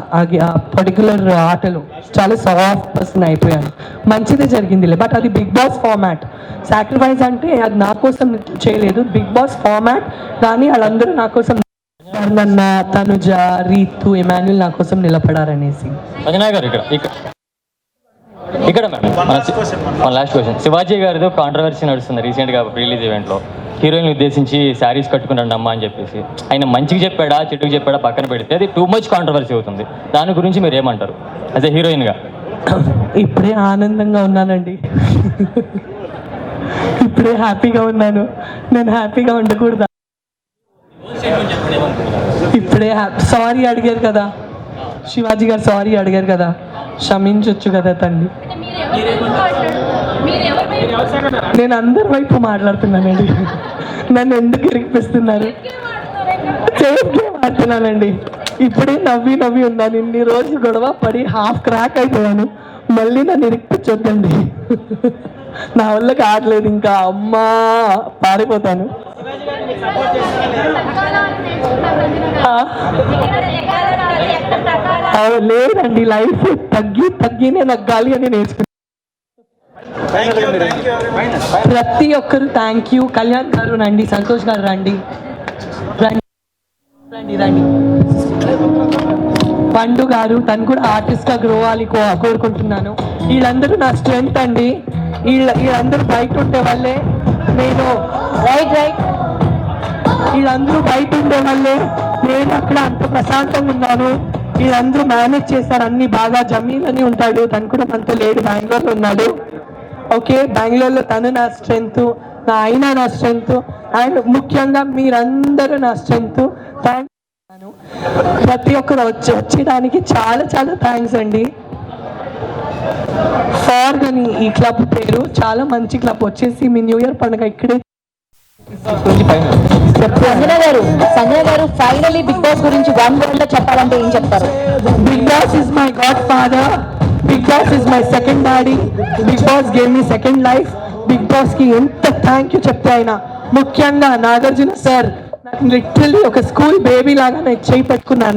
S2: ఆ పర్టికులర్ ఆటలో చాలా సాఫ్ట్ పర్సన్ అయిపోయాను. మంచిదే జరిగిందిలే. బట్ అది బిగ్ బాస్ ఫార్మాట్. సాక్రిఫైస్ అంటే అది నా కోసం చేయలేదు, బిగ్ బాస్ ఫార్మాట్. కానీ వాళ్ళందరూ నా కోసం నన్న, తనుజ, రీతు, ఎమాన్యుల్ నా కోసం నిలబడారనేసి.
S11: అంజనా గారు ఇక్కడ మన లాస్ట్ క్వశ్చన్. శివాజీ గారితో కాంట్రవర్సీ నడుస్తుంది రీసెంట్గా రిలీజ్ ఈవెంట్లో. హీరోయిన్ ఉద్దేశించి శారీస్ కట్టుకుని అమ్మ అని చెప్పేసి ఆయన మంచిగా చెప్పాడా చెట్టుకు చెప్పాడా పక్కన పెడితే అది టూ మచ్ కాంట్రవర్సీ అవుతుంది. దాని గురించి మీరు ఏమంటారు యాజ్ ఎ హీరోయిన్గా?
S2: ఇప్పుడే ఆనందంగా ఉన్నానండి, ఇప్పుడే హ్యాపీగా ఉన్నాను. నేను హ్యాపీగా ఉండకూడదా? ఇప్పుడే సారీ అడిగారు కదా శివాజీ గారు, సారీ అడిగారు కదా, క్షమించవచ్చు కదా తండ్రి. నేను అందరి వైపు మాట్లాడుతున్నానండి, నన్ను ఎందుకు ఇరికిపిస్తున్నారు? సేఫ్గా మాట్లాడుతున్నానండి. ఇప్పుడే నవ్వి ఉన్నాను. ఇన్ని రోజులు గొడవ పడి హాఫ్ క్రాక్ అయిపోయాను. మళ్ళీ నన్ను ఇరికిపించొద్దండి, నా వల్ల కావట్లేదు ఇంకా. అమ్మా పారిపోతాను. లేదండి, లైఫ్ తగ్గి నేను నగ్గాలి అని నేర్చుకున్నాను. ప్రతి ఒక్కరు థ్యాంక్ యూ. కళ్యాణ్ గారు రండి, సంతోష్ గారు రండి, పండు గారు తను కూడా ఆర్టిస్ట్గా గ్రో అవ్వాలి కోరుకుంటున్నాను. వీళ్ళందరూ నా స్ట్రెంగ్త్ అండి. వీళ్ళందరూ బయట ఉండే వాళ్ళే నేను వీళ్ళందరూ బయట ఉండే వాళ్ళే నేను అక్కడ అంత ప్రశాంతంగా ఉన్నాను. వీళ్ళందరూ మేనేజ్ చేస్తారు అన్ని బాగా. జమీల్ అని ఉంటాడు, తను కూడా మనతో లేడు, బెంగళూరులో ఉన్నాడు. ఓకే, బెంగళూరులో తను నా స్ట్రెంగ్త్, నా అయినా నా స్ట్రెంగ్త్, అండ్ ముఖ్యంగా మీరందరూ నా స్ట్రెంగ్త్. థ్యాంక్స్. ప్రతి ఒక్కరు వచ్చేదానికి చాలా థ్యాంక్స్ అండి. ఫార్ అని ఈ క్లబ్ పేరు, చాలా మంచి క్లబ్. వచ్చేసి మీ న్యూ ఇయర్ పండుగ ఇక్కడే.
S1: సంజన గారు ఫైనలీ బిగ్ బాస్ గురించి వన్ వర్డ్ లో చెప్పాలంటే ఏం చెప్తారు?
S2: Bigg Boss is my godfather, Bigg Boss is my second daddy, Bigg Boss gave me second life. Bigg Boss కి ఎంత థ్యాంక్ యూ చెప్తే అయినా. ముఖ్యంగా నాగార్జున సార్ నాకు లిటరల్లీ ఒక స్కూల్ బేబీ లాగా నేను చేయి పెట్టుకున్నాను.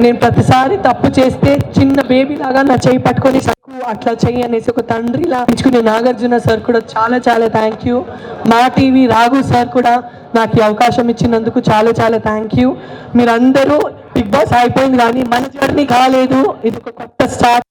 S2: నేను ప్రతిసారి తప్పు చేస్తే చిన్న బేబీ లాగా నా చేయి పట్టుకొని అట్లా చెయ్యి అనేసి ఒక తండ్రిలా ఎంచుకునే నాగార్జున సార్ కూడా చాలా థ్యాంక్ యూ. మా టీవీ రాఘు సార్ కూడా నాకు ఈ అవకాశం ఇచ్చినందుకు చాలా థ్యాంక్ యూ. మీరందరూ బిగ్ బాస్ అయిపోయింది కానీ మన జర్నీ కాలేదు, ఇది ఒక కొత్త స్టార్ట్.